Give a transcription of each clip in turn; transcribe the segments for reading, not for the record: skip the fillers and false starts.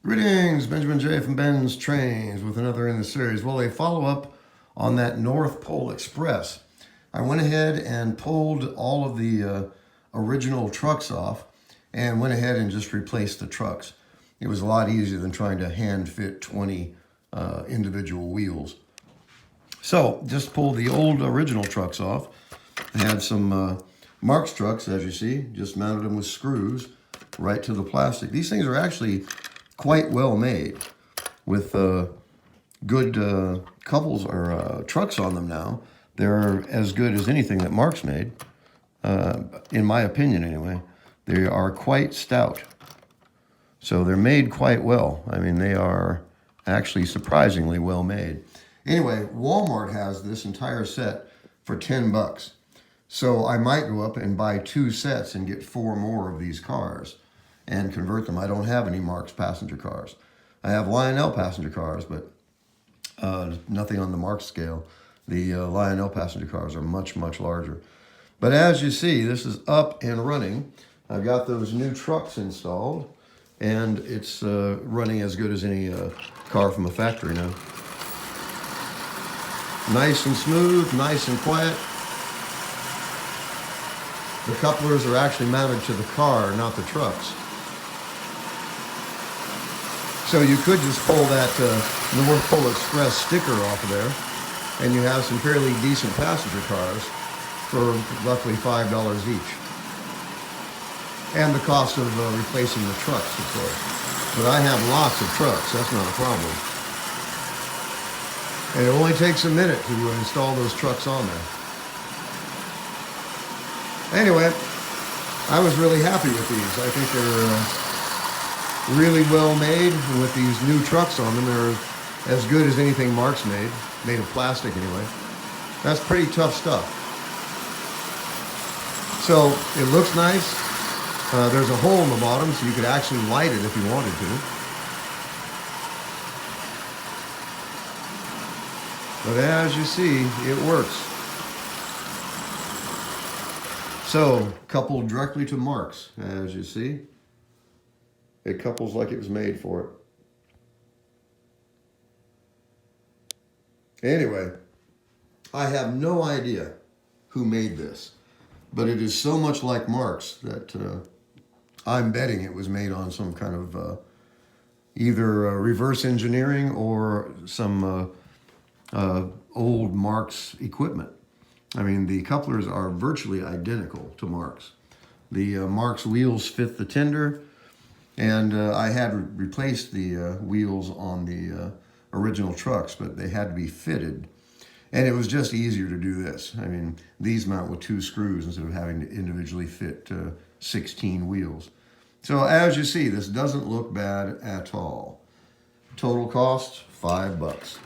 Greetings, Benjamin J. from Ben's Trains with another in the series. Well, a follow-up on that North Pole Express. I went ahead and pulled all of the original trucks off and went ahead and just replaced the trucks. It was a lot easier than trying to hand fit 20 individual wheels. So just pulled the old original trucks off. I had some Marx trucks, as you see, just mounted them with screws right to the plastic. These things are actually quite well made with good couples or trucks on them now. They're as good as anything that Marx made, in my opinion anyway. They are quite stout. So they're made quite well. I mean, they are actually surprisingly well made. Anyway, Walmart has this entire set for 10 bucks. So I might go up and buy 2 sets and get 4 more of these cars and convert them. I don't have any Marx passenger cars. I have Lionel passenger cars, but nothing on the Marx scale. The Lionel passenger cars are much, much larger. But as you see, this is up and running. I've got those new trucks installed, and it's running as good as any car from a factory now. Nice and smooth, nice and quiet. The couplers are actually mounted to the car, not the trucks. So you could just pull that North Pole Express sticker off of there, and you have some fairly decent passenger cars for roughly $5 each. And the cost of replacing the trucks, of course. But I have lots of trucks, that's not a problem. And it only takes a minute to install those trucks on there. Anyway, I was really happy with these. I think they're really well made, and with these new trucks on them, they're as good as anything Marx made of plastic anyway. That's pretty tough stuff. So it looks nice. There's a hole in the bottom, so you could actually light it if you wanted to. But as you see, it works. So, coupled directly to Marx, as you see. It couples like it was made for it. Anyway, I have no idea who made this, but it is so much like Marx that I'm betting it was made on some kind of either reverse engineering or some old Marx equipment. I mean, the couplers are virtually identical to Marx. The Marx wheels fit the tender, and I had replaced the wheels on the original trucks, but they had to be fitted. And it was just easier to do this. I mean, these mount with 2 screws instead of having to individually fit 16 wheels. So as you see, this doesn't look bad at all. Total cost, $5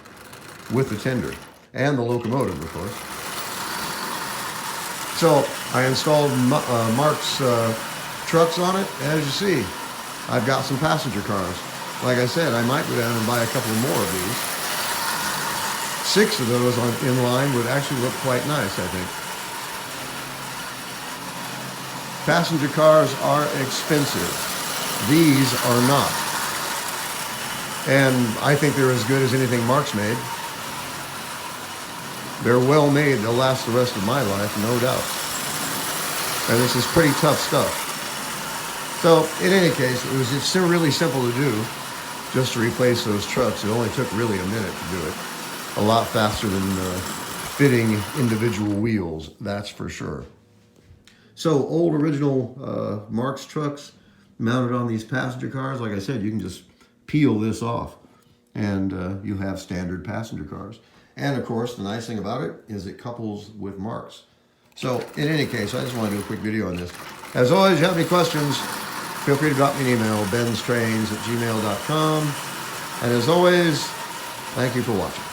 with the tender and the locomotive, of course. So I installed Marx trucks on it. As you see, I've got some passenger cars. Like I said, I might go down and buy a couple more of these. 6 of those in line would actually look quite nice, I think. Passenger cars are expensive. These are not. And I think they're as good as anything Marx made. They're well made. They'll last the rest of my life, no doubt. And this is pretty tough stuff. So, in any case, it's really simple to do, just to replace those trucks. It only took really a minute to do it. A lot faster than fitting individual wheels, that's for sure. So, old original Marx trucks mounted on these passenger cars. Like I said, you can just peel this off, and you have standard passenger cars. And, of course, the nice thing about it is it couples with Marx. So, in any case, I just want to do a quick video on this. As always, if you have any questions, feel free to drop me an email, BENZTRAINZ@gmail.com. And as always, thank you for watching.